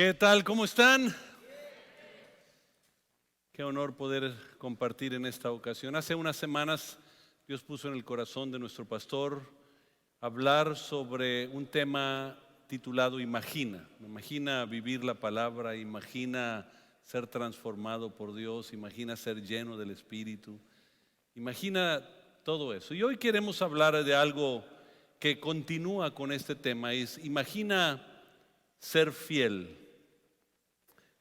¿Qué tal? ¿Cómo están? Qué honor poder compartir en esta ocasión. Hace unas semanas Dios puso en el corazón de nuestro pastor hablar sobre un tema titulado Imagina. Imagina vivir la palabra, imagina ser transformado por Dios, imagina ser lleno del Espíritu, imagina todo eso. Y hoy queremos hablar de algo que continúa con este tema, es imagina ser fiel.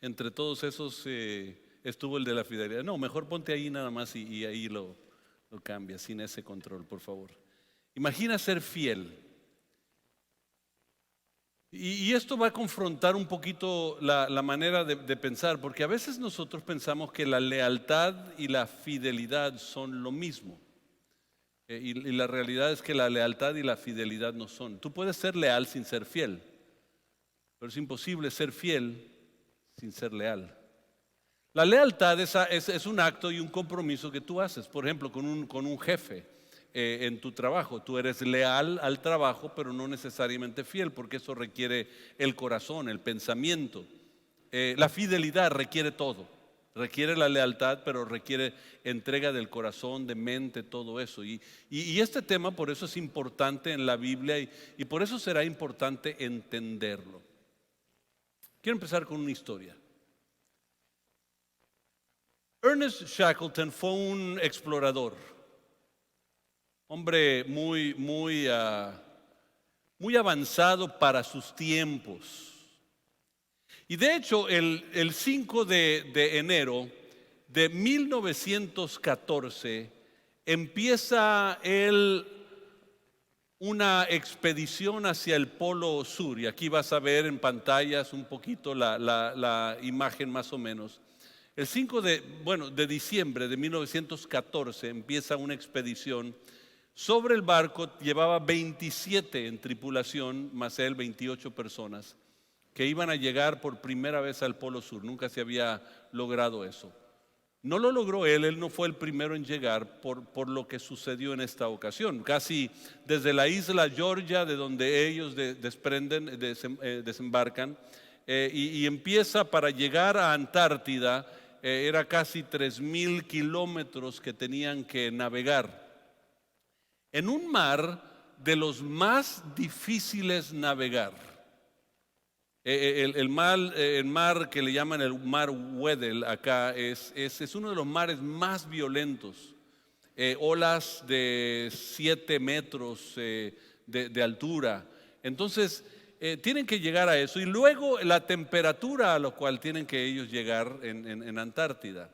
Entre todos esos estuvo el de la fidelidad. No, mejor ponte ahí nada más y ahí lo cambia, sin ese control, por favor. Imagina ser fiel. Y esto va a confrontar un poquito la manera de pensar, porque a veces nosotros pensamos que la lealtad y la fidelidad son lo mismo. Y la realidad es que la lealtad y la fidelidad no son. Tú puedes ser leal sin ser fiel, pero es imposible ser fiel sin ser leal. La lealtad es un acto y un compromiso que tú haces, por ejemplo, con un jefe en tu trabajo. Tú eres leal al trabajo, pero no necesariamente fiel, porque eso requiere el corazón, el pensamiento. La fidelidad requiere todo. Requiere la lealtad, pero requiere entrega del corazón, de mente, todo eso. Y este tema por eso es importante en la Biblia y por eso será importante entenderlo. Quiero empezar con una historia. Ernest Shackleton fue un explorador, hombre muy avanzado para sus tiempos. Y de hecho, el 5 de enero de 1914 empieza él una expedición hacia el Polo Sur. Y aquí vas a ver en pantallas un poquito la imagen más o menos. El 5 de diciembre de 1914 empieza una expedición. Sobre el barco llevaba 27 en tripulación, más él 28 personas, que iban a llegar por primera vez al Polo Sur. Nunca se había logrado eso. No lo logró él no fue el primero en llegar por lo que sucedió en esta ocasión. Casi desde la isla Georgia, de donde ellos desembarcan, y empieza para llegar a Antártida. Era casi 3,000 kilómetros que tenían que navegar en un mar de los más difíciles navegar. El mar que le llaman el mar Weddell acá es uno de los mares más violentos. Olas de 7 metros de altura. Entonces tienen que llegar a eso, y luego la temperatura a la cual tienen que ellos llegar en Antártida.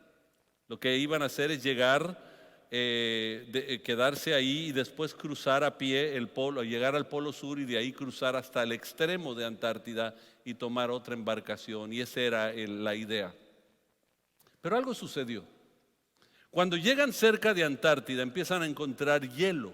Lo que iban a hacer es llegar, quedarse ahí y después cruzar a pie el polo, llegar al Polo Sur y de ahí cruzar hasta el extremo de Antártida y tomar otra embarcación, y esa era la idea. Pero algo sucedió. Cuando llegan cerca de Antártida empiezan a encontrar hielo.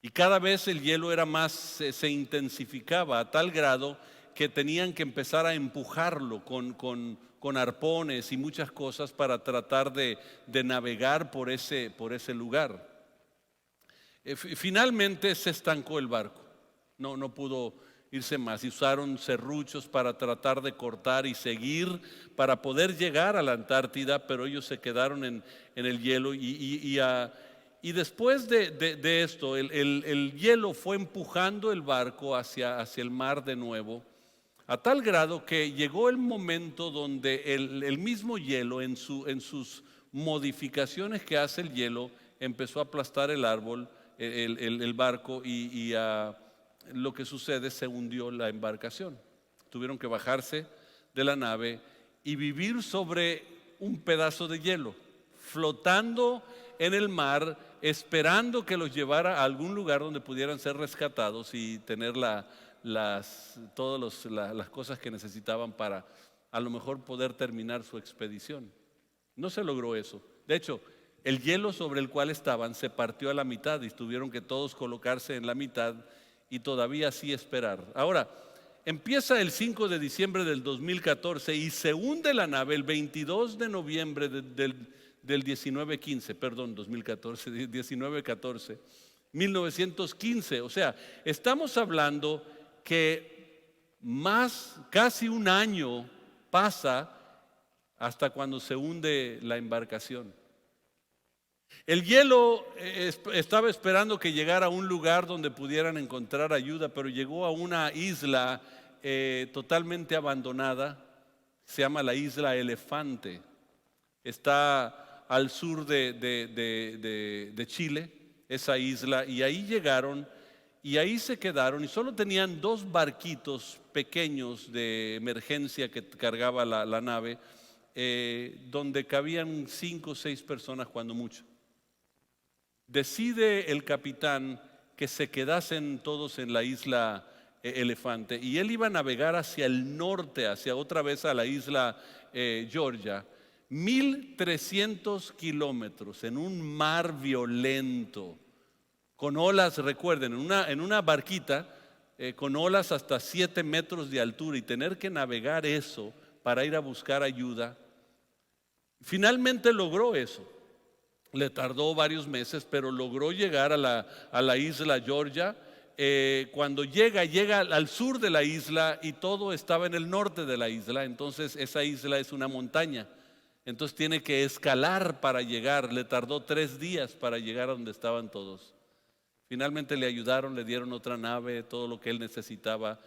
Y cada vez el hielo era más, se intensificaba a tal grado que tenían que empezar a empujarlo con arpones y muchas cosas para tratar de navegar por ese lugar. Finalmente se estancó el barco, no pudo irse más, y usaron serruchos para tratar de cortar y seguir para poder llegar a la Antártida, pero ellos se quedaron en el hielo. Y después de esto, el hielo fue empujando el barco hacia el mar de nuevo, a tal grado que llegó el momento donde el mismo hielo, en sus modificaciones que hace el hielo, empezó a aplastar el barco, y lo que sucede, se hundió la embarcación. Tuvieron que bajarse de la nave y vivir sobre un pedazo de hielo, flotando en el mar, esperando que los llevara a algún lugar donde pudieran ser rescatados y tener todas las cosas que necesitaban para a lo mejor poder terminar su expedición. No se logró eso. De hecho, el hielo sobre el cual estaban se partió a la mitad y tuvieron que todos colocarse en la mitad y todavía así esperar. Ahora, empieza el 5 de diciembre del 2014 y se hunde la nave el 22 de noviembre del 1914. O sea, estamos hablando que casi un año pasa hasta cuando se hunde la embarcación. El hielo estaba esperando que llegara a un lugar donde pudieran encontrar ayuda, pero llegó a una isla totalmente abandonada. Se llama la isla Elefante. Está al sur de Chile, esa isla, y ahí llegaron y ahí se quedaron y solo tenían 2 barquitos pequeños de emergencia que cargaba la nave, donde cabían 5 o 6 personas cuando mucho. Decide el capitán que se quedasen todos en la isla Elefante y él iba a navegar hacia el norte, hacia otra vez a la isla Georgia, 1,300 kilómetros en un mar violento, con olas, recuerden, en una barquita con olas hasta 7 metros de altura, y tener que navegar eso para ir a buscar ayuda. Finalmente logró eso. Le tardó varios meses, pero logró llegar a la isla Georgia. Cuando llega al sur de la isla y todo estaba en el norte de la isla. Entonces esa isla es una montaña, entonces tiene que escalar para llegar. Le tardó 3 días para llegar a donde estaban todos. Finalmente le ayudaron, le dieron otra nave, todo lo que él necesitaba,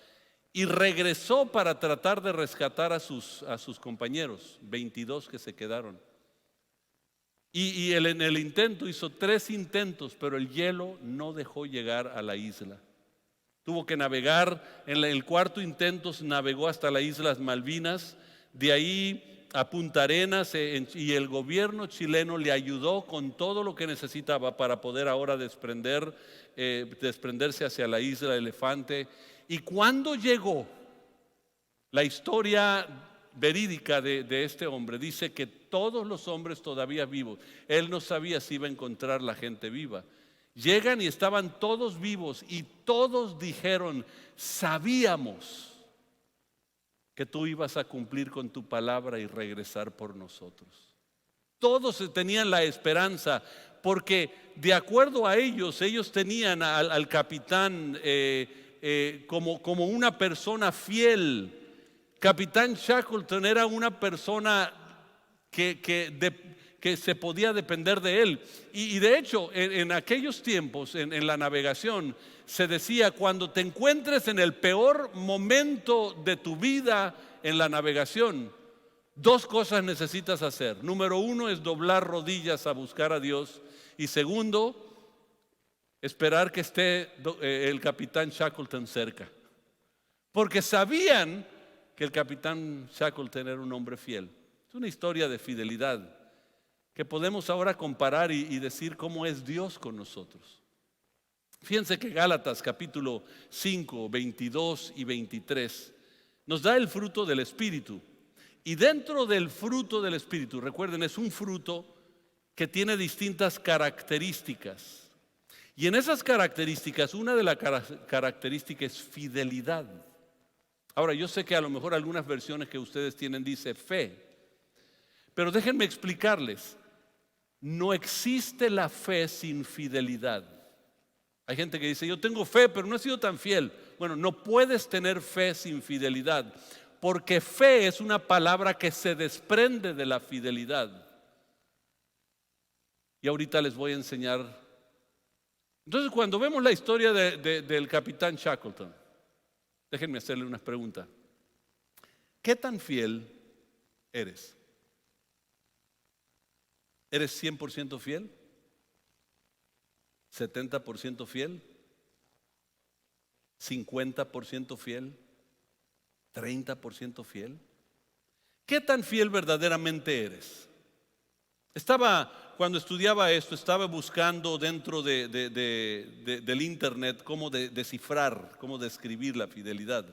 y regresó para tratar de rescatar a sus compañeros, 22 que se quedaron. Y él en el intento hizo 3 intentos, pero el hielo no dejó llegar a la isla. Tuvo que navegar. En el 4º intento navegó hasta las Islas Malvinas, de ahí a Punta Arenas, y el gobierno chileno le ayudó con todo lo que necesitaba para poder ahora desprenderse hacia la isla Elefante. Y cuando llegó, la historia verídica de este hombre dice que todos los hombres todavía vivos, él no sabía si iba a encontrar la gente viva. Llegan y estaban todos vivos y todos dijeron: sabíamos que tú ibas a cumplir con tu palabra y regresar por nosotros. Todos tenían la esperanza, porque de acuerdo a ellos tenían al capitán como una persona fiel. Capitán Shackleton era una persona que se podía depender de él. Y de hecho, en aquellos tiempos, en la navegación, se decía: cuando te encuentres en el peor momento de tu vida en la navegación, 2 cosas necesitas hacer. Número 1 es doblar rodillas a buscar a Dios. Y segundo, esperar que esté el capitán Shackleton cerca. Porque sabían que el capitán Shackleton era un hombre fiel. Es una historia de fidelidad que podemos ahora comparar y decir cómo es Dios con nosotros. Fíjense que Gálatas capítulo 5, 22 y 23 nos da el fruto del Espíritu. Y dentro del fruto del Espíritu, recuerden, es un fruto que tiene distintas características. Y en esas características, una de las características es fidelidad. Ahora, yo sé que a lo mejor algunas versiones que ustedes tienen dice fe, pero déjenme explicarles: no existe la fe sin fidelidad. Hay gente que dice: yo tengo fe, pero no he sido tan fiel. Bueno, no puedes tener fe sin fidelidad, porque fe es una palabra que se desprende de la fidelidad. Y ahorita les voy a enseñar. Entonces, cuando vemos la historia del capitán Shackleton, déjenme hacerle unas preguntas. ¿Qué tan fiel eres? ¿Eres 100% fiel? ¿70% fiel? ¿50% fiel? ¿30% fiel? ¿Qué tan fiel verdaderamente eres? Cuando estudiaba esto, estaba buscando dentro del internet cómo descifrar, cómo describir la fidelidad.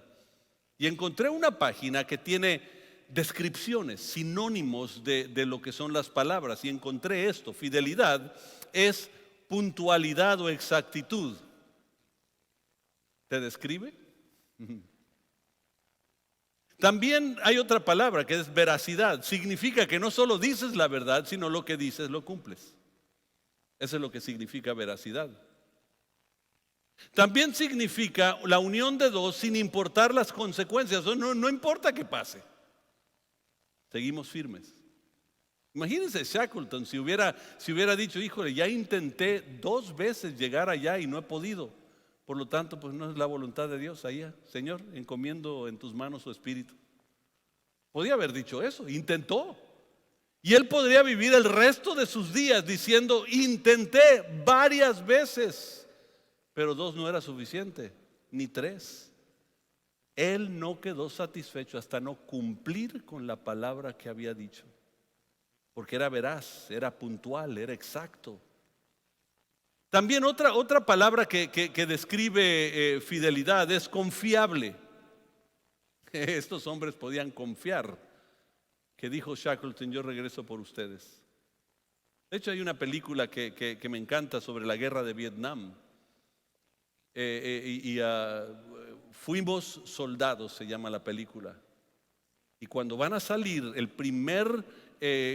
Y encontré una página que tiene descripciones, sinónimos de lo que son las palabras. Y encontré esto: fidelidad es puntualidad o exactitud. ¿Te describe? También hay otra palabra que es veracidad. Significa que no solo dices la verdad, sino lo que dices lo cumples. Eso es lo que significa veracidad. También significa la unión de dos sin importar las consecuencias. No importa qué pase, seguimos firmes. Imagínense Shackleton si hubiera dicho, híjole, ya intenté 2 veces llegar allá y no he podido. Por lo tanto, pues no es la voluntad de Dios. Allá, Señor, encomiendo en tus manos su espíritu. Podía haber dicho eso, intentó. Y él podría vivir el resto de sus días diciendo, intenté varias veces, pero 2 no era suficiente, ni 3. Él no quedó satisfecho hasta no cumplir con la palabra que había dicho, porque era veraz, era puntual, era exacto. También otra palabra que describe fidelidad es confiable. Estos hombres podían confiar, que dijo Shackleton, yo regreso por ustedes. De hecho hay una película que me encanta sobre la guerra de Vietnam. Fuimos soldados, se llama la película. Y cuando van a salir, el primer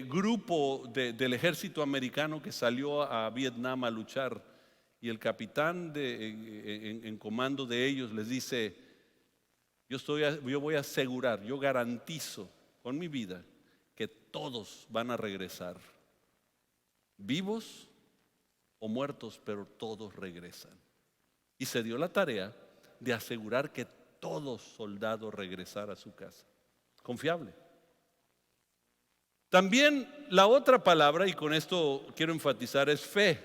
grupo del ejército americano que salió a Vietnam a luchar, y el capitán en comando de ellos les dice, yo voy a asegurar, yo garantizo con mi vida que todos van a regresar, vivos o muertos, pero todos regresan. Y se dio la tarea de asegurar que todo soldado regresara a su casa. Confiable. También la otra palabra, y con esto quiero enfatizar, es fe.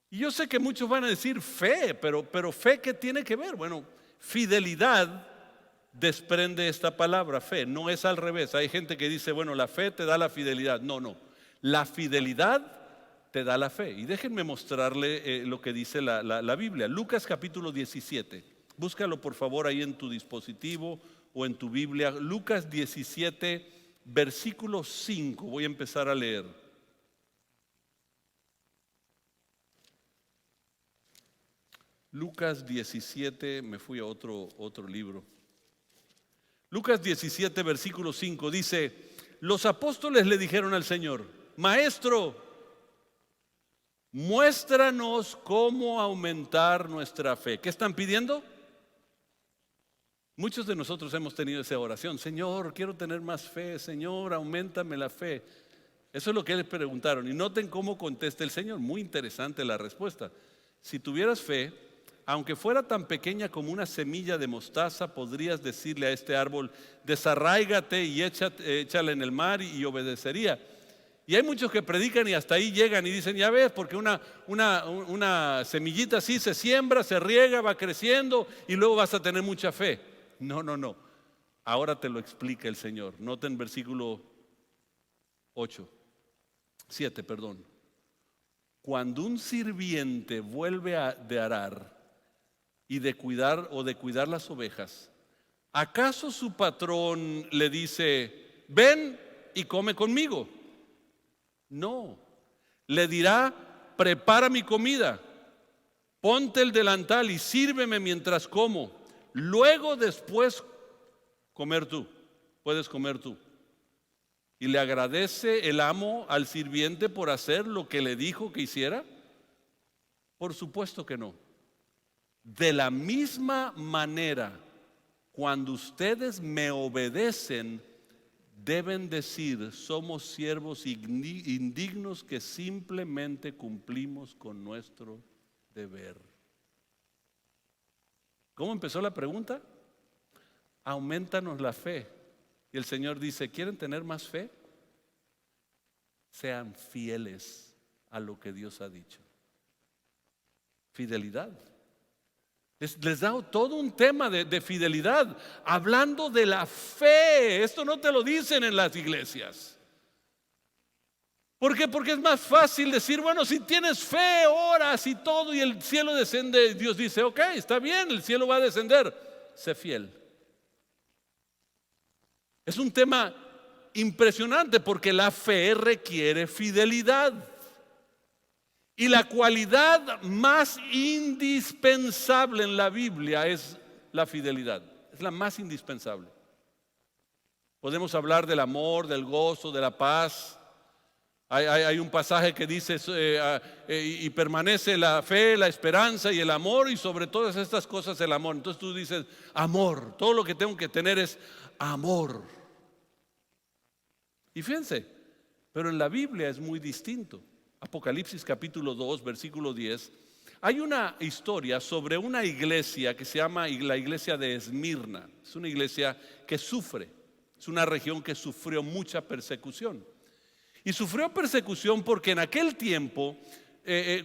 Y yo sé que muchos van a decir fe, pero fe, ¿qué tiene que ver? Bueno, fidelidad desprende esta palabra, fe. No es al revés. Hay gente que dice, bueno, la fe te da la fidelidad. No. La fidelidad te da la fe. Y déjenme mostrarle lo que dice la Biblia. Lucas capítulo 17. Búscalo por favor ahí en tu dispositivo o en tu Biblia. Lucas 17, versículo 5. Voy a empezar a leer. Lucas 17, me fui a otro libro. Lucas 17, versículo 5 dice, los apóstoles le dijeron al Señor, Maestro, muéstranos cómo aumentar nuestra fe. ¿Qué están pidiendo? Muchos de nosotros hemos tenido esa oración. Señor, quiero tener más fe. Señor, auméntame la fe. Eso es lo que les preguntaron. Y noten cómo contesta el Señor. Muy interesante la respuesta. Si tuvieras fe, aunque fuera tan pequeña como una semilla de mostaza, podrías decirle a este árbol, desarráigate y échale en el mar y obedecería. Y hay muchos que predican y hasta ahí llegan y dicen, ya ves, porque una semillita así se siembra, se riega, va creciendo y luego vas a tener mucha fe. No. Ahora te lo explica el Señor. Noten versículo 7. Cuando un sirviente vuelve de arar y de cuidar las ovejas, ¿acaso su patrón le dice, ven y come conmigo? No, le dirá, prepara mi comida, ponte el delantal y sírveme mientras como. Luego después puedes comer tú. ¿Y le agradece el amo al sirviente por hacer lo que le dijo que hiciera? Por supuesto que no. De la misma manera, cuando ustedes me obedecen, deben decir, somos siervos indignos que simplemente cumplimos con nuestro deber. ¿Cómo empezó la pregunta? Aumentanos la fe. Y el Señor dice, ¿quieren tener más fe? Sean fieles a lo que Dios ha dicho. Fidelidad. Les da todo un tema de fidelidad, hablando de la fe. Esto no te lo dicen en las iglesias. ¿Por qué? Porque es más fácil decir, bueno, si tienes fe, oras y todo y el cielo desciende. Dios dice, ok, está bien, el cielo va a descender. Sé fiel. Es un tema impresionante porque la fe requiere fidelidad. Y la cualidad más indispensable en la Biblia es la fidelidad. Es la más indispensable. Podemos hablar del amor, del gozo, de la paz, Hay un pasaje que dice, y permanece la fe, la esperanza y el amor, y sobre todas estas cosas el amor. Entonces tú dices, amor, todo lo que tengo que tener es amor. Y fíjense, pero en la Biblia es muy distinto. Apocalipsis capítulo 2, versículo 10. Hay una historia sobre una iglesia que se llama la iglesia de Esmirna. Es una iglesia que sufre, es una región que sufrió mucha persecución. Y sufrió persecución porque en aquel tiempo,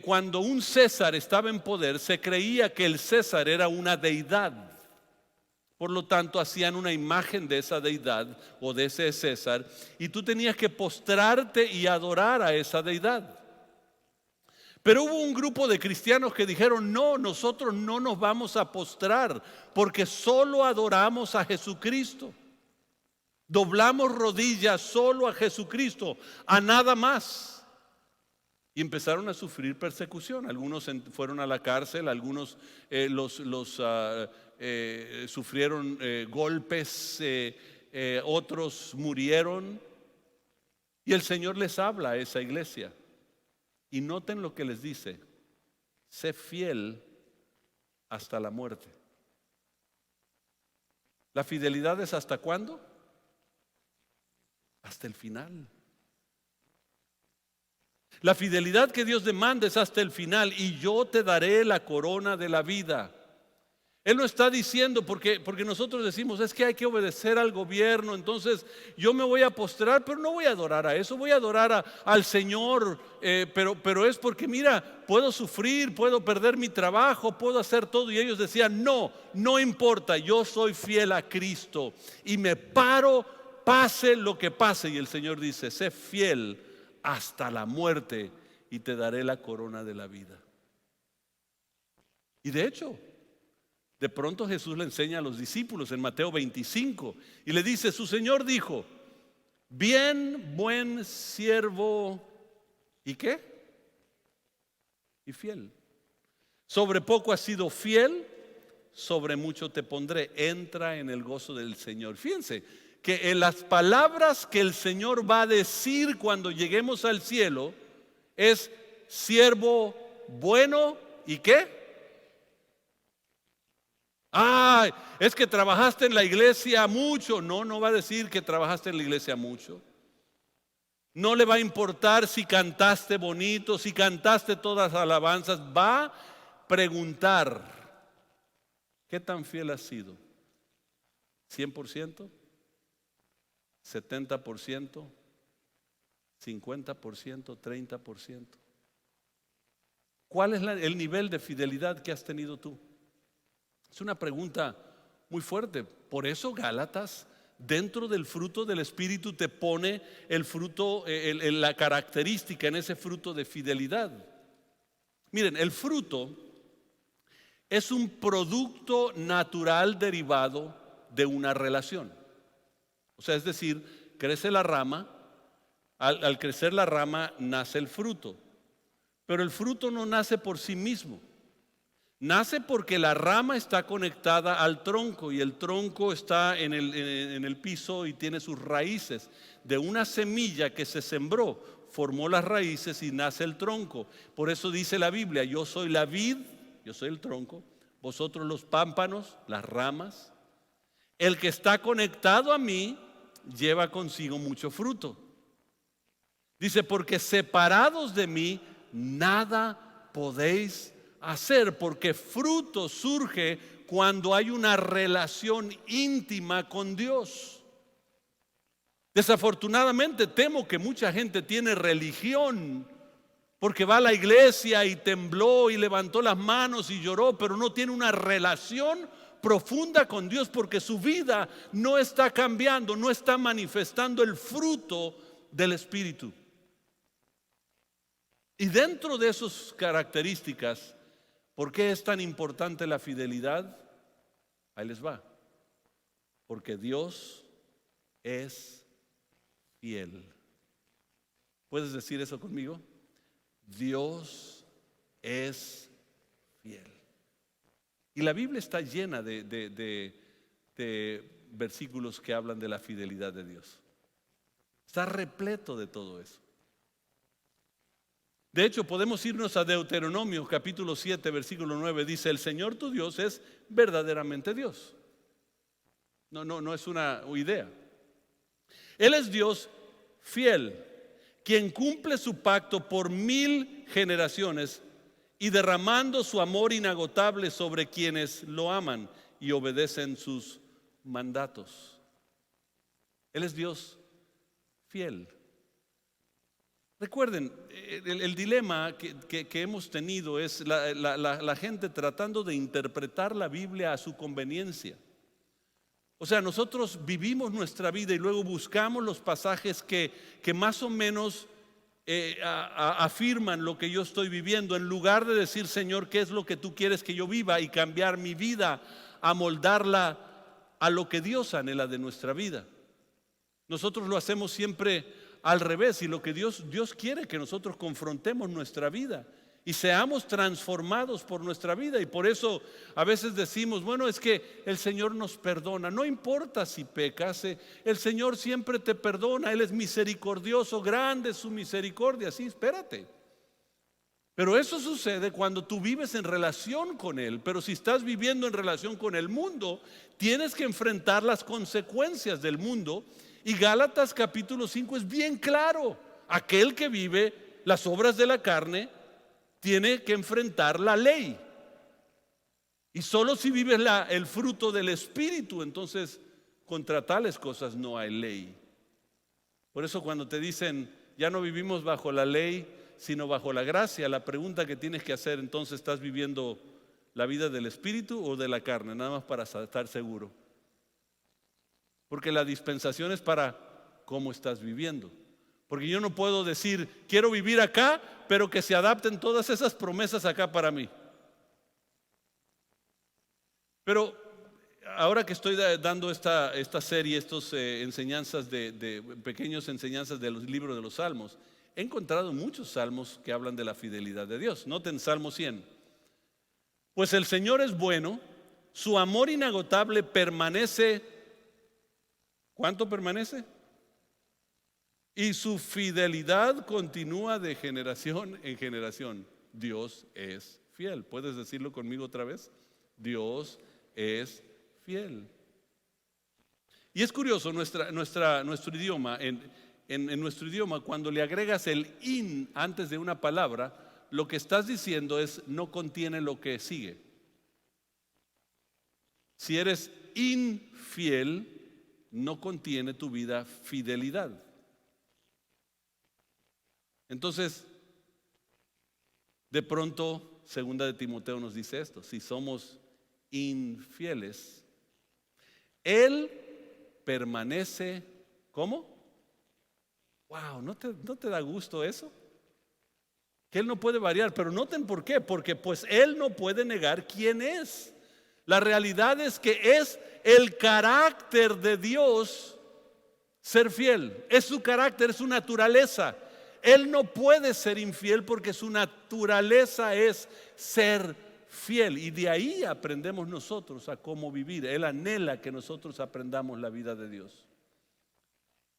cuando un César estaba en poder, se creía que el César era una deidad. Por lo tanto, hacían una imagen de esa deidad o de ese César, y tú tenías que postrarte y adorar a esa deidad. Pero hubo un grupo de cristianos que dijeron, no, nosotros no nos vamos a postrar porque solo adoramos a Jesucristo. Doblamos rodillas solo a Jesucristo, a nada más. Y empezaron a sufrir persecución. Algunos fueron a la cárcel, algunos sufrieron golpes, otros murieron. Y el Señor les habla a esa iglesia. Y noten lo que les dice: sé fiel hasta la muerte. ¿La fidelidad es hasta cuándo? Hasta el final. La fidelidad que Dios demanda es hasta el final. Y yo te daré la corona de la vida. Él no está diciendo, porque nosotros decimos, es que hay que obedecer al gobierno, entonces yo me voy a postrar, pero no voy a adorar a eso, voy a adorar al Señor, pero es porque mira, puedo sufrir, puedo perder mi trabajo, puedo hacer todo. Y ellos decían, no, no importa, yo soy fiel a Cristo y me paro, pase lo que pase. Y el Señor dice, sé fiel hasta la muerte y te daré la corona de la vida. Y de hecho, de pronto Jesús le enseña a los discípulos en Mateo 25 y le dice, su Señor dijo, bien, buen siervo, ¿y qué? Y fiel. Sobre poco has sido fiel, sobre mucho te pondré. Entra en el gozo del Señor. Fíjense que en las palabras que el Señor va a decir cuando lleguemos al cielo es siervo bueno, ¿y qué? Ay, es que trabajaste en la iglesia mucho. No, no va a decir que trabajaste en la iglesia mucho. No le va a importar si cantaste bonito, si cantaste todas las alabanzas. Va a preguntar, ¿qué tan fiel has sido? ¿100%? ¿70%? ¿50%? ¿30%? ¿Cuál es el nivel de fidelidad que has tenido tú? Es una pregunta muy fuerte. Por eso Gálatas, dentro del fruto del Espíritu, te pone el fruto, la característica en ese fruto de fidelidad. Miren, el fruto es un producto natural derivado de una relación. O sea, es decir, crece la rama, al crecer la rama nace el fruto. Pero el fruto no nace por sí mismo. Nace porque la rama está conectada al tronco y el tronco está en el piso y tiene sus raíces. De una semilla que se sembró, formó las raíces y nace el tronco. Por eso dice la Biblia, yo soy la vid, yo soy el tronco, vosotros los pámpanos, las ramas. El que está conectado a mí lleva consigo mucho fruto. Dice, porque separados de mí nada podéis hacer, porque fruto surge cuando hay una relación íntima con Dios. Desafortunadamente temo que mucha gente tiene religión porque va a la iglesia y tembló y levantó las manos y lloró, pero no tiene una relación profunda con Dios porque su vida no está cambiando, no está manifestando el fruto del Espíritu. Y dentro de esas características, ¿por qué es tan importante la fidelidad? Ahí les va. Porque Dios es fiel. ¿Puedes decir eso conmigo? Dios es fiel. Y la Biblia está llena de versículos que hablan de la fidelidad de Dios. Está repleto de todo eso. De hecho, podemos irnos a Deuteronomio capítulo 7, versículo 9. Dice, el Señor tu Dios es verdaderamente Dios. No es una idea. Él es Dios fiel, quien cumple su pacto por 1000 generaciones y derramando su amor inagotable sobre quienes lo aman y obedecen sus mandatos. Él es Dios fiel. Recuerden, el dilema que hemos tenido es la gente tratando de interpretar la Biblia a su conveniencia. O sea, nosotros vivimos nuestra vida y luego buscamos los pasajes que más o menos afirman lo que yo estoy viviendo, en lugar de decir, Señor, ¿qué es lo que tú quieres que yo viva? Y cambiar mi vida, amoldarla a lo que Dios anhela de nuestra vida. Nosotros lo hacemos siempre al revés, y lo que Dios quiere que nosotros confrontemos nuestra vida y seamos transformados por nuestra vida. Y por eso a veces decimos, bueno, es que el Señor nos perdona. No importa si pecas, el Señor siempre te perdona. Él es misericordioso, grande es su misericordia. Sí, espérate. Pero eso sucede cuando tú vives en relación con Él. Pero si estás viviendo en relación con el mundo, tienes que enfrentar las consecuencias del mundo. Y Gálatas capítulo 5 es bien claro. Aquel que vive las obras de la carne tiene que enfrentar la ley. Y solo si vives el fruto del Espíritu, entonces contra tales cosas no hay ley. Por eso cuando te dicen, ya no vivimos bajo la ley, sino bajo la gracia, la pregunta que tienes que hacer entonces, ¿estás viviendo la vida del Espíritu o de la carne? Nada más para estar seguro. Porque la dispensación es para cómo estás viviendo. Porque yo no puedo decir, quiero vivir acá, pero que se adapten todas esas promesas acá para mí. Pero ahora que estoy dando esta serie, estas enseñanzas pequeñas enseñanzas de los libros de los Salmos, he encontrado muchos salmos que hablan de la fidelidad de Dios. Noten Salmo 100. Pues el Señor es bueno, su amor inagotable permanece. ¿Cuánto permanece? Y su fidelidad continúa de generación en generación. Dios es fiel. ¿Puedes decirlo conmigo otra vez? Dios es fiel. Y es curioso, nuestro idioma, en nuestro idioma, cuando le agregas el in antes de una palabra, lo que estás diciendo es no contiene lo que sigue. Si eres infiel, no contiene tu vida fidelidad. Entonces, de pronto, segunda de Timoteo nos dice esto: si somos infieles, Él permanece, ¿cómo? Wow, ¿no te da gusto eso? Que Él no puede variar, pero noten por qué, porque pues Él no puede negar quién es. La realidad es que es el carácter de Dios ser fiel, es su carácter, es su naturaleza. Él no puede ser infiel porque su naturaleza es ser fiel, y de ahí aprendemos nosotros a cómo vivir. Él anhela que nosotros aprendamos la vida de Dios.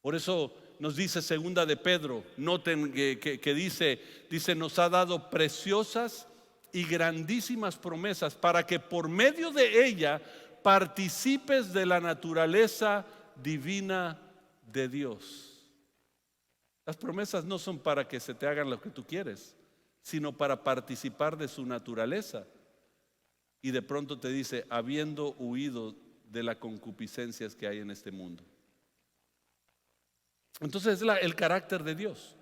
Por eso nos dice segunda de Pedro, noten que dice nos ha dado preciosas y grandísimas promesas para que por medio de ella participes de la naturaleza divina de Dios. Las promesas no son para que se te hagan lo que tú quieres, sino para participar de su naturaleza. Y de pronto te dice, habiendo huido de las concupiscencias que hay en este mundo. Entonces es el carácter de Dios.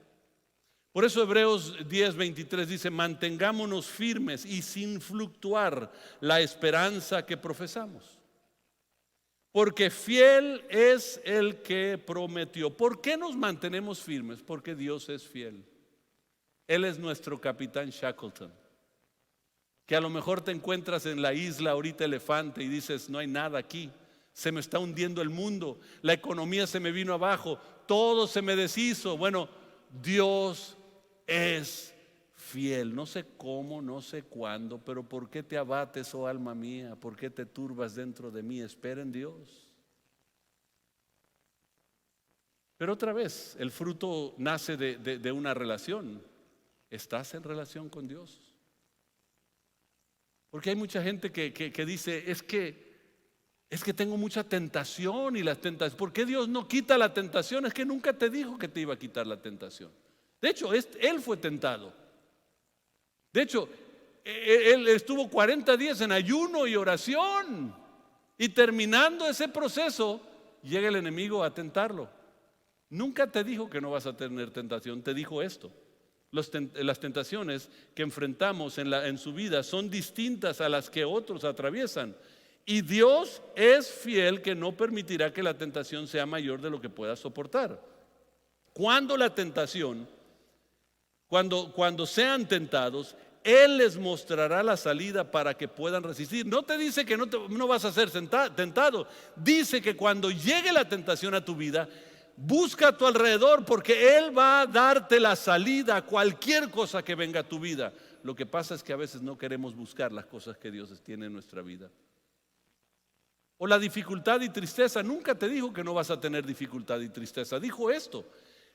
Por eso Hebreos 10:23 dice, mantengámonos firmes y sin fluctuar la esperanza que profesamos. Porque fiel es el que prometió. ¿Por qué nos mantenemos firmes? Porque Dios es fiel. Él es nuestro capitán Shackleton. Que a lo mejor te encuentras en la isla ahorita Elefante y dices, no hay nada aquí. Se me está hundiendo el mundo. La economía se me vino abajo. Todo se me deshizo. Bueno, Dios es fiel. No sé cómo, no sé cuándo, pero ¿por qué te abates, oh alma mía? ¿Por qué te turbas dentro de mí? Espera en Dios. Pero otra vez, el fruto nace de una relación. ¿Estás en relación con Dios? Porque hay mucha gente que dice, es que tengo mucha tentación y las tentaciones. ¿Por qué Dios no quita la tentación? Es que nunca te dijo que te iba a quitar la tentación. De hecho, Él fue tentado. De hecho, Él estuvo 40 días en ayuno y oración. Y terminando ese proceso, llega el enemigo a tentarlo. Nunca te dijo que no vas a tener tentación, te dijo esto. Las tentaciones que enfrentamos en su vida son distintas a las que otros atraviesan. Y Dios es fiel, que no permitirá que la tentación sea mayor de lo que puedas soportar. Cuando la tentación, cuando sean tentados, Él les mostrará la salida para que puedan resistir. No te dice que no vas a ser tentado. Dice que cuando llegue la tentación a tu vida, busca a tu alrededor, porque Él va a darte la salida a cualquier cosa que venga a tu vida. Lo que pasa es que a veces no queremos buscar las cosas que Dios tiene en nuestra vida. O la dificultad y tristeza. Nunca te dijo que no vas a tener dificultad y tristeza. Dijo esto: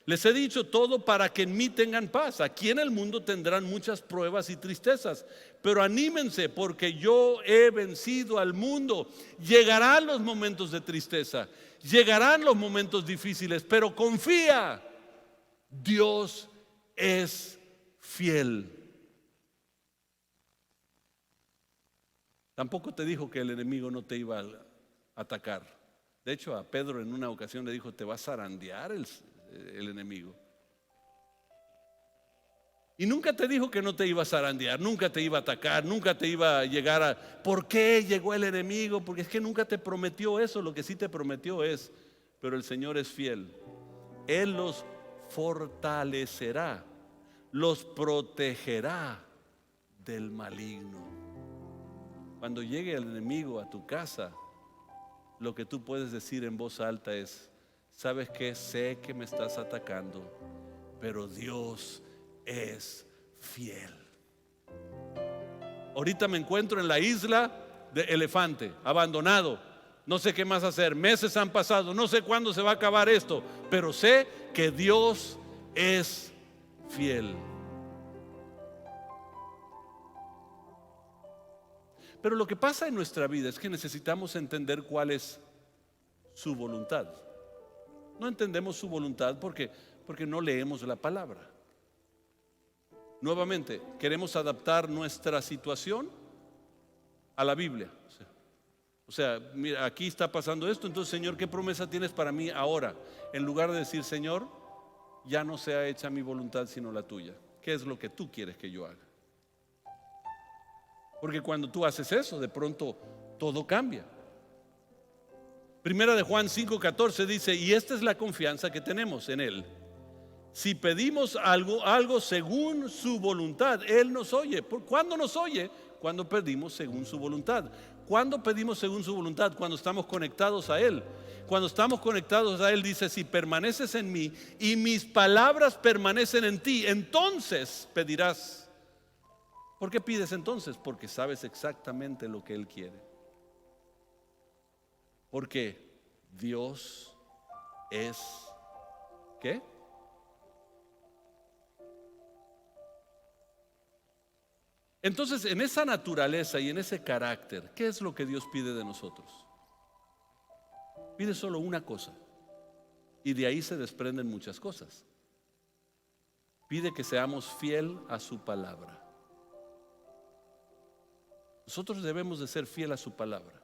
les he dicho todo para que en mí tengan paz. Aquí en el mundo tendrán muchas pruebas y tristezas, pero anímense, porque yo he vencido al mundo. Llegarán los momentos de tristeza, llegarán los momentos difíciles, pero confía, Dios es fiel. Tampoco te dijo que el enemigo no te iba a atacar. De hecho, a Pedro en una ocasión le dijo: te va a zarandear el enemigo. Y nunca te dijo que no te iba a zarandear, nunca te iba a atacar, nunca te iba a llegar a... ¿Por qué llegó el enemigo? Porque es que nunca te prometió eso. Lo que sí te prometió es: pero el Señor es fiel. Él los fortalecerá, los protegerá del maligno. Cuando llegue el enemigo a tu casa, lo que tú puedes decir en voz alta es: ¿sabes qué? Sé que me estás atacando, pero Dios es fiel. Ahorita me encuentro en la isla de Elefante, abandonado. No sé qué más hacer. Meses han pasado, no sé cuándo se va a acabar esto, pero sé que Dios es fiel. Pero lo que pasa en nuestra vida es que necesitamos entender cuál es su voluntad. No entendemos su voluntad porque no leemos la palabra. Nuevamente, queremos adaptar nuestra situación a la Biblia. O sea, mira, aquí está pasando esto, entonces, Señor, ¿qué promesa tienes para mí ahora? En lugar de decir: Señor, ya no sea hecha mi voluntad sino la tuya. ¿Qué es lo que tú quieres que yo haga? Porque cuando tú haces eso, de pronto todo cambia. Primera de Juan 5:14 dice: y esta es la confianza que tenemos en Él. Si pedimos algo según su voluntad, Él nos oye. ¿Cuándo nos oye? Cuando pedimos según su voluntad. ¿Cuándo pedimos según su voluntad? Cuando estamos conectados a Él. Cuando estamos conectados a Él, dice: si permaneces en mí y mis palabras permanecen en ti, entonces pedirás. ¿Por qué pides entonces? Porque sabes exactamente lo que Él quiere. Porque Dios es ¿qué? Entonces, en esa naturaleza y en ese carácter, ¿qué es lo que Dios pide de nosotros? Pide solo una cosa, y de ahí se desprenden muchas cosas. Pide que seamos fiel a su palabra. Nosotros debemos de ser fiel a su palabra,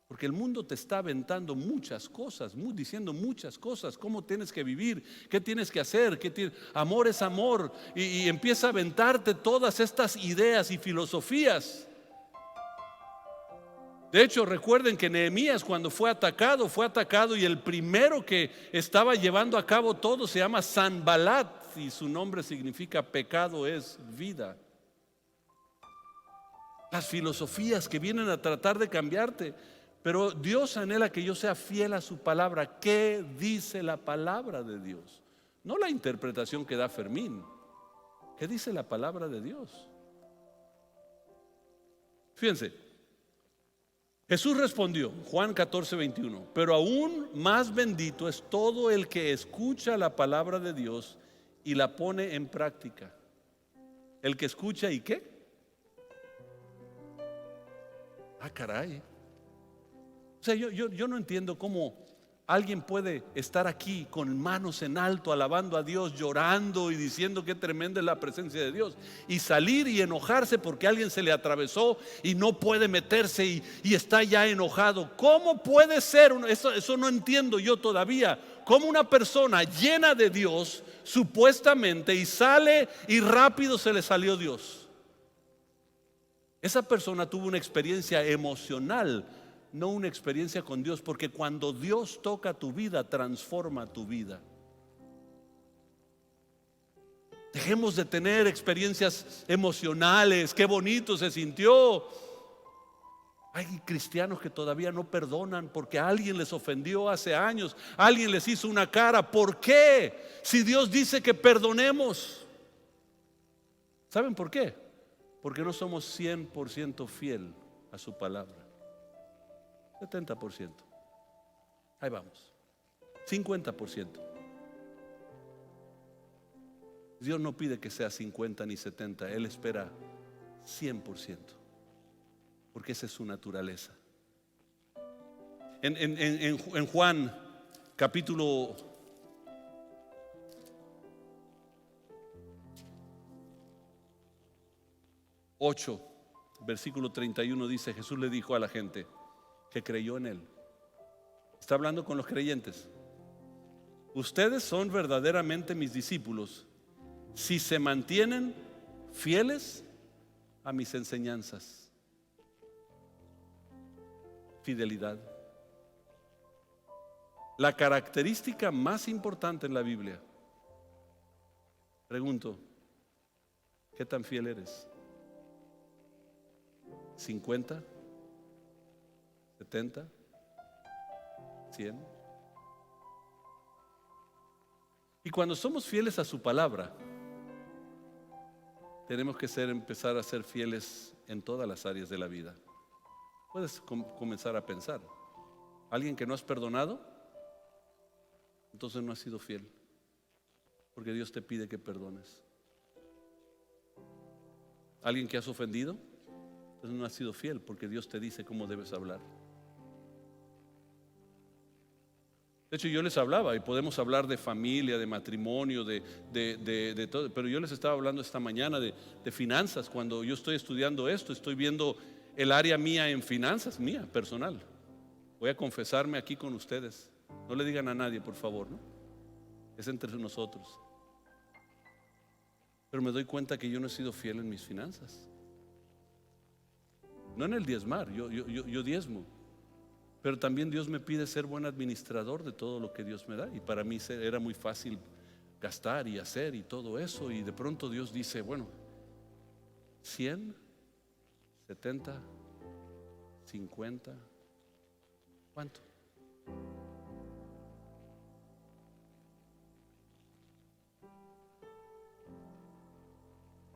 porque el mundo te está aventando muchas cosas, diciendo muchas cosas: cómo tienes que vivir, qué tienes que hacer, amor es amor, y empieza a aventarte todas estas ideas y filosofías. De hecho, recuerden que Nehemías, cuando fue atacado, y el primero que estaba llevando a cabo todo se llama Sanbalat, y su nombre significa pecado es vida. Las filosofías que vienen a tratar de cambiarte. Pero Dios anhela que yo sea fiel a su palabra. ¿Qué dice la palabra de Dios? No la interpretación que da Fermín. ¿Qué dice la palabra de Dios? Fíjense, Jesús respondió, Juan 14:21: pero aún más bendito es todo el que escucha la palabra de Dios y la pone en práctica. El que escucha y ¿qué? Ah, caray. O sea, yo no entiendo cómo alguien puede estar aquí con manos en alto, alabando a Dios, llorando y diciendo qué tremenda es la presencia de Dios, y salir y enojarse porque alguien se le atravesó y no puede meterse y está ya enojado. ¿Cómo puede ser? Eso no entiendo yo todavía. ¿Cómo una persona llena de Dios supuestamente y sale y rápido se le salió Dios? Esa persona tuvo una experiencia emocional, no una experiencia con Dios, porque cuando Dios toca tu vida, transforma tu vida. Dejemos de tener experiencias emocionales. Qué bonito se sintió. Hay cristianos que todavía no perdonan porque alguien les ofendió hace años, alguien les hizo una cara. ¿Por qué? Si Dios dice que perdonemos. ¿Saben por qué? Porque no somos 100% fiel a su palabra. 70%. Ahí vamos. 50%. Dios no pide que sea 50 ni 70. Él espera 100%. Porque esa es su naturaleza. En Juan capítulo 8, versículo 31 dice: Jesús le dijo a la gente que creyó en él. Está hablando con los creyentes. Ustedes son verdaderamente mis discípulos si se mantienen fieles a mis enseñanzas. Fidelidad. La característica más importante en la Biblia. Pregunto, ¿qué tan fiel eres? ¿50? ¿70? ¿100? Y cuando somos fieles a su palabra, tenemos que empezar a ser fieles en todas las áreas de la vida. Puedes comenzar a pensar. ¿Alguien que no has perdonado? Entonces no has sido fiel, porque Dios te pide que perdones. ¿Alguien que has ofendido? Entonces no has sido fiel, porque Dios te dice cómo debes hablar. De hecho, yo les hablaba, y podemos hablar de familia, de matrimonio, de todo, pero yo les estaba hablando esta mañana de finanzas. Cuando yo estoy estudiando esto, estoy viendo el área mía en finanzas, mía, personal. Voy a confesarme aquí con ustedes. No le digan a nadie, por favor, ¿no? Es entre nosotros. Pero me doy cuenta que yo no he sido fiel en mis finanzas. No en el diezmar, yo diezmo. Pero también Dios me pide ser buen administrador de todo lo que Dios me da. Y para mí era muy fácil gastar y hacer y todo eso. Y de pronto Dios dice, bueno, 100, 70, 50, ¿cuánto?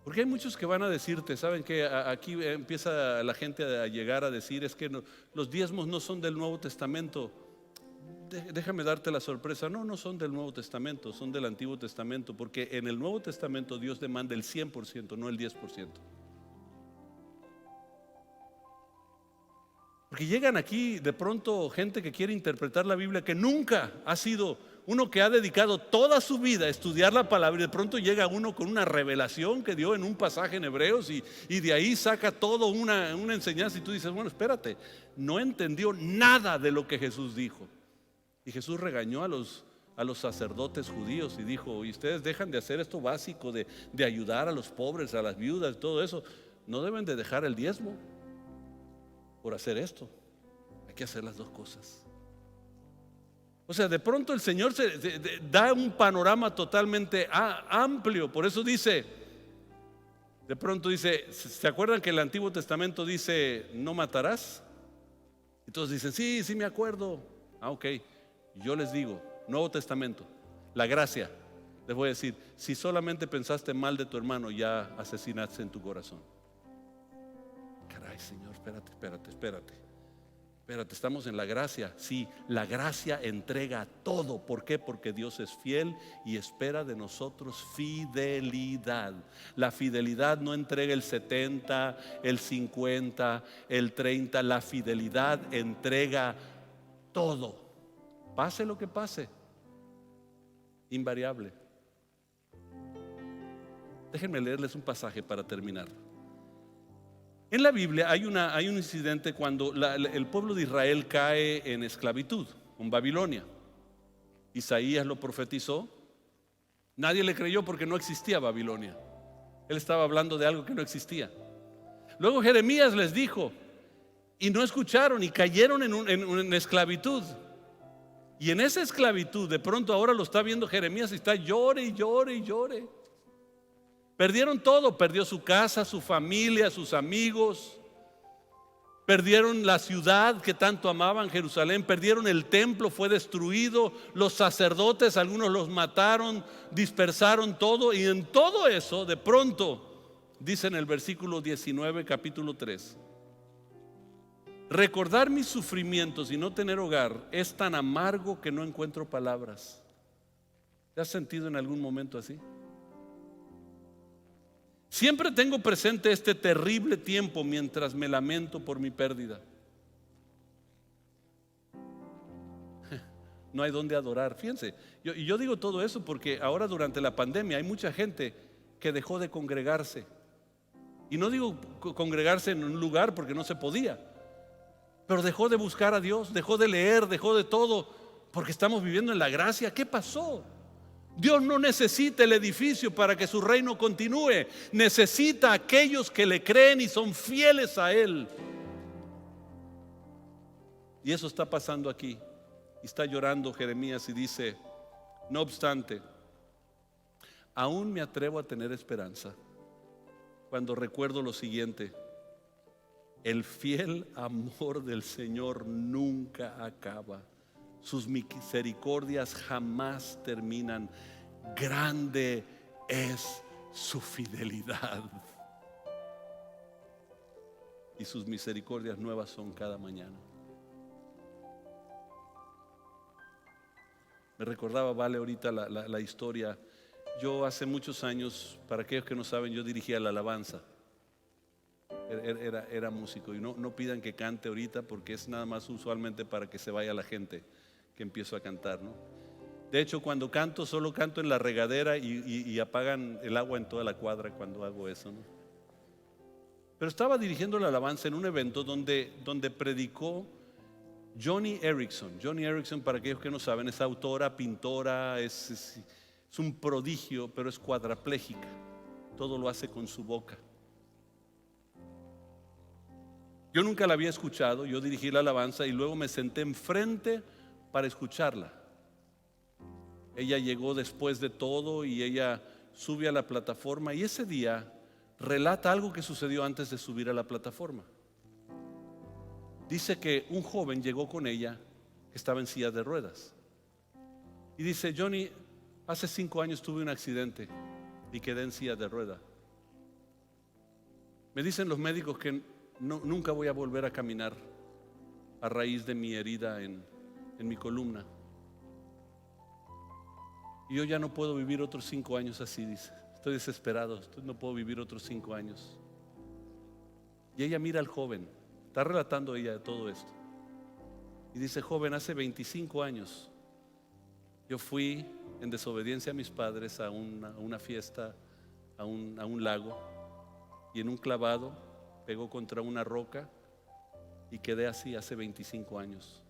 Porque hay muchos que van a decirte, ¿saben qué? Aquí empieza la gente a llegar a decir, es que los diezmos no son del Nuevo Testamento. Déjame darte la sorpresa. No son del Nuevo Testamento, son del Antiguo Testamento. Porque en el Nuevo Testamento Dios demanda el 100%, no el 10%. Porque llegan aquí de pronto gente que quiere interpretar la Biblia, que nunca ha sido uno que ha dedicado toda su vida a estudiar la palabra, y de pronto llega uno con una revelación que dio en un pasaje en Hebreos y de ahí saca todo una enseñanza, y tú dices, bueno, espérate, no entendió nada de lo que Jesús dijo. Y Jesús regañó a los sacerdotes judíos y dijo, y ustedes dejan de hacer esto básico de ayudar a los pobres, a las viudas, todo eso. No deben de dejar el diezmo por hacer esto. Hay que hacer las dos cosas. O sea, de pronto el Señor da un panorama totalmente amplio. Por eso dice, de pronto dice, ¿se acuerdan que el Antiguo Testamento dice no matarás? Y todos dicen, sí me acuerdo. Ok, yo les digo, Nuevo Testamento, la gracia, les voy a decir, si solamente pensaste mal de tu hermano, ya asesinaste en tu corazón. Caray, Señor, espérate. Espérate, estamos en la gracia. Sí, la gracia entrega todo. ¿Por qué? Porque Dios es fiel y espera de nosotros fidelidad. La fidelidad no entrega el 70, el 50, el 30. La fidelidad entrega todo. Pase lo que pase. Invariable. Déjenme leerles un pasaje para terminar. En la Biblia hay un incidente cuando el pueblo de Israel cae en esclavitud en Babilonia. Isaías lo profetizó. Nadie le creyó porque no existía Babilonia. Él estaba hablando de algo que no existía. Luego Jeremías les dijo y no escucharon y cayeron en esclavitud. Y en esa esclavitud de pronto ahora lo está viendo Jeremías y está llore y llore y llore. Perdieron todo, perdió su casa, su familia, sus amigos. Perdieron la ciudad que tanto amaban, Jerusalén. Perdieron el templo, fue destruido. Los sacerdotes, algunos los mataron, dispersaron todo. Y en todo eso, de pronto, dice en el versículo 19, capítulo 3: recordar mis sufrimientos y no tener hogar es tan amargo que no encuentro palabras. ¿Te has sentido en algún momento así? Siempre tengo presente este terrible tiempo mientras me lamento por mi pérdida. No hay donde adorar. Fíjense, yo digo todo eso porque ahora durante la pandemia hay mucha gente que dejó de congregarse. Y no digo congregarse en un lugar porque no se podía, pero dejó de buscar a Dios, dejó de leer, dejó de todo, porque estamos viviendo en la gracia. ¿Qué pasó? Dios no necesita el edificio para que su reino continúe. Necesita a aquellos que le creen y son fieles a Él. Y eso está pasando aquí. Y está llorando Jeremías y dice: no obstante, aún me atrevo a tener esperanza cuando recuerdo lo siguiente: el fiel amor del Señor nunca acaba. Sus misericordias jamás terminan. Grande es su fidelidad. Y sus misericordias nuevas son cada mañana. Me recordaba Vale ahorita la historia. Yo hace muchos años, para aquellos que no saben, yo dirigía la alabanza. Era músico. Y no pidan que cante ahorita porque es nada más usualmente para que se vaya la gente que empiezo a cantar, ¿no? De hecho, cuando canto, solo canto en la regadera y apagan el agua en toda la cuadra cuando hago eso, ¿no? Pero estaba dirigiendo la alabanza en un evento donde predicó Joni Eareckson. Joni Eareckson, para aquellos que no saben, es autora, pintora, es un prodigio, pero es cuadraplégica. Todo lo hace con su boca. Yo nunca la había escuchado. Yo dirigí la alabanza y luego me senté enfrente para escucharla. Ella llegó después de todo y ella sube a la plataforma y ese día relata algo que sucedió antes de subir a la plataforma. Dice que un joven llegó con ella que estaba en silla de ruedas y dice: Joni, hace 5 años tuve un accidente y quedé en silla de ruedas. Me dicen los médicos que nunca voy a volver a caminar a raíz de mi herida en mi columna. Y yo ya no puedo vivir otros 5 años así, dice. Estoy desesperado, no puedo vivir otros 5 años. Y ella mira al joven, está relatando ella todo esto. Y dice: joven, hace 25 años yo fui en desobediencia a mis padres a una fiesta, a un lago, y en un clavado pegó contra una roca y quedé así hace 25 años.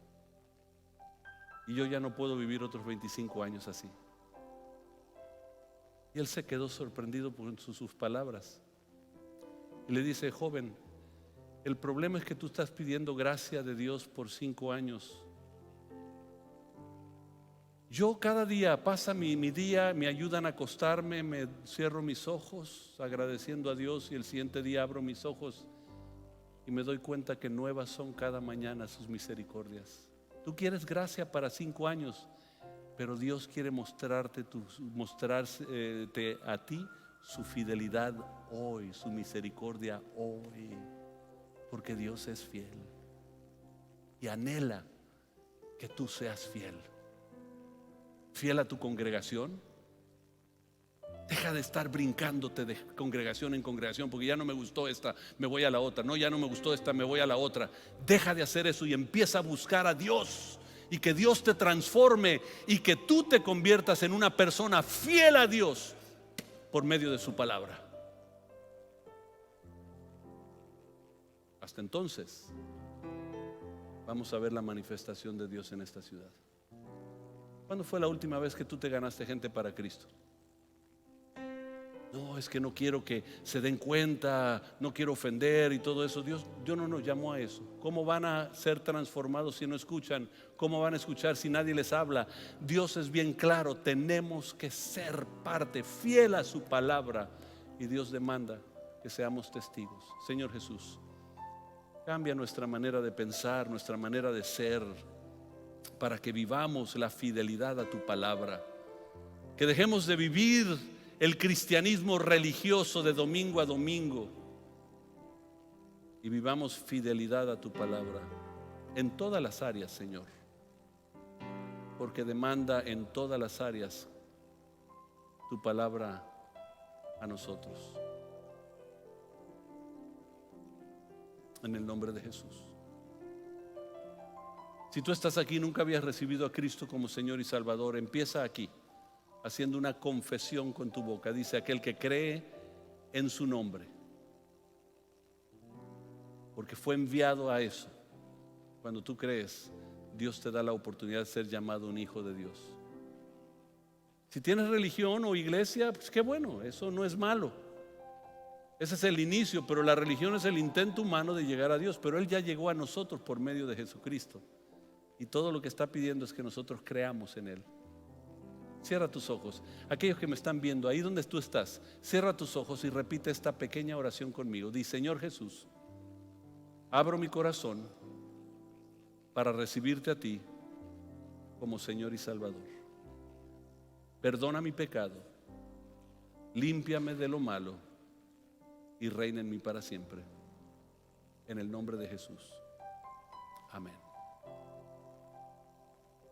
Y yo ya no puedo vivir otros 25 años así. Y él se quedó sorprendido por sus palabras. Y le dice: joven, el problema es que tú estás pidiendo gracia de Dios por 5 años. Yo cada día pasa mi día, me ayudan a acostarme, me cierro mis ojos agradeciendo a Dios y el siguiente día abro mis ojos y me doy cuenta que nuevas son cada mañana sus misericordias. Tú quieres gracia para 5 años, pero Dios quiere mostrarte a ti su fidelidad hoy, su misericordia hoy, porque Dios es fiel. y anhela que tú seas fiel. Fiel a tu congregación. Deja de estar brincándote de congregación en congregación, porque ya no me gustó esta, me voy a la otra. No, ya no me gustó esta, me voy a la otra. Deja de hacer eso y empieza a buscar a Dios, y que Dios te transforme y que tú te conviertas en una persona fiel a Dios por medio de su palabra. Hasta entonces vamos a ver la manifestación de Dios en esta ciudad. ¿Cuándo fue la última vez que tú te ganaste gente para Cristo? No, es que no quiero que se den cuenta, no quiero ofender y todo eso. Dios no nos llamó a eso. ¿Cómo van a ser transformados si no escuchan? ¿Cómo van a escuchar si nadie les habla? Dios es bien claro, tenemos que ser parte fiel a su palabra, y Dios demanda que seamos testigos. Señor Jesús, cambia nuestra manera de pensar, nuestra manera de ser, para que vivamos la fidelidad a tu palabra. Que dejemos de vivir el cristianismo religioso de domingo a domingo y vivamos fidelidad a tu palabra en todas las áreas, Señor, porque demanda en todas las áreas tu palabra a nosotros. En el nombre de Jesús. Si tú estás aquí y nunca habías recibido a Cristo como Señor y Salvador, empieza aquí haciendo una confesión con tu boca. Dice: aquel que cree en su nombre, porque fue enviado a eso. Cuando tú crees, Dios te da la oportunidad de ser llamado un hijo de Dios. Si tienes religión o iglesia, pues qué bueno, eso no es malo. Ese es el inicio, pero la religión es el intento humano de llegar a Dios. Pero Él ya llegó a nosotros por medio de Jesucristo, y todo lo que está pidiendo es que nosotros creamos en Él. Cierra tus ojos. Aquellos que me están viendo, ahí donde tú estás, cierra tus ojos y repite esta pequeña oración conmigo. Di: Señor Jesús, abro mi corazón para recibirte a ti como Señor y Salvador. Perdona mi pecado, límpiame de lo malo y reina en mí para siempre. En el nombre de Jesús. Amén.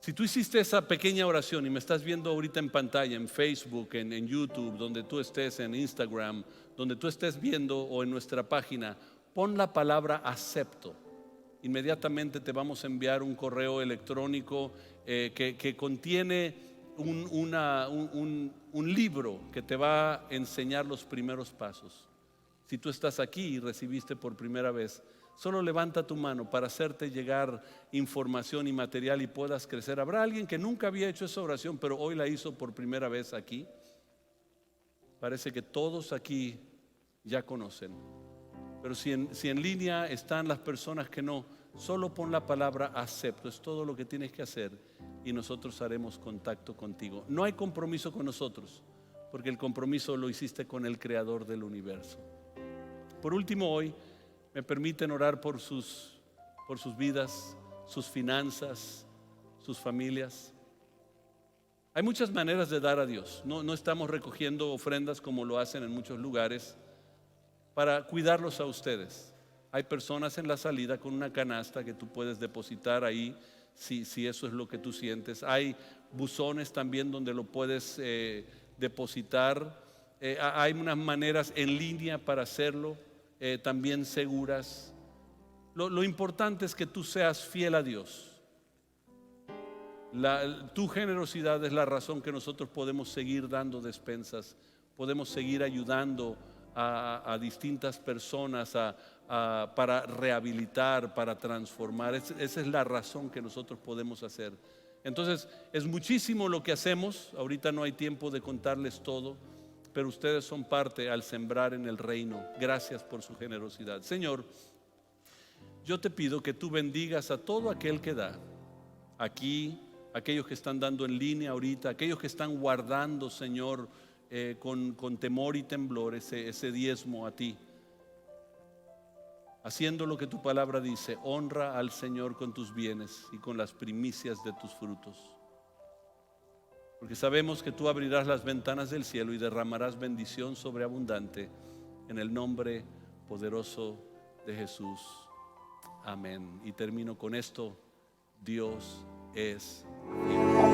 Si tú hiciste esa pequeña oración y me estás viendo ahorita en pantalla, en Facebook, en YouTube, donde tú estés, en Instagram, donde tú estés viendo, o en nuestra página, pon la palabra acepto. Inmediatamente te vamos a enviar un correo electrónico que contiene un libro que te va a enseñar los primeros pasos. Si tú estás aquí y recibiste por primera vez, solo levanta tu mano para hacerte llegar información y material y puedas crecer. Habrá alguien que nunca había hecho esa oración, pero hoy la hizo por primera vez aquí. Parece que todos aquí ya conocen. Pero si en línea están las personas que no, solo pon la palabra acepto. Es todo lo que tienes que hacer y nosotros haremos contacto contigo. No hay compromiso con nosotros, porque el compromiso lo hiciste con el Creador del universo. Por último, hoy me permiten orar por sus vidas, sus finanzas, sus familias. Hay muchas maneras de dar a Dios. No estamos recogiendo ofrendas como lo hacen en muchos lugares para cuidarlos a ustedes. Hay personas en la salida con una canasta que tú puedes depositar ahí si eso es lo que tú sientes. Hay buzones también donde lo puedes depositar. Hay unas maneras en línea para hacerlo. También seguras. Lo importante es que tú seas fiel a Dios. Tu generosidad es la razón que nosotros podemos seguir dando despensas, podemos seguir ayudando a distintas personas para rehabilitar, para transformar. Esa es la razón que nosotros podemos hacer. Entonces es muchísimo lo que hacemos. Ahorita no hay tiempo de contarles todo, pero ustedes son parte al sembrar en el reino. Gracias por su generosidad. Señor, yo te pido que tú bendigas a todo aquel que da aquí, aquellos que están dando en línea ahorita, aquellos que están guardando, Señor, con temor y temblor ese diezmo a ti, haciendo lo que tu palabra dice: honra al Señor con tus bienes y con las primicias de tus frutos. Porque sabemos que tú abrirás las ventanas del cielo y derramarás bendición sobreabundante en el nombre poderoso de Jesús. Amén. Y termino con esto. Dios es fiel.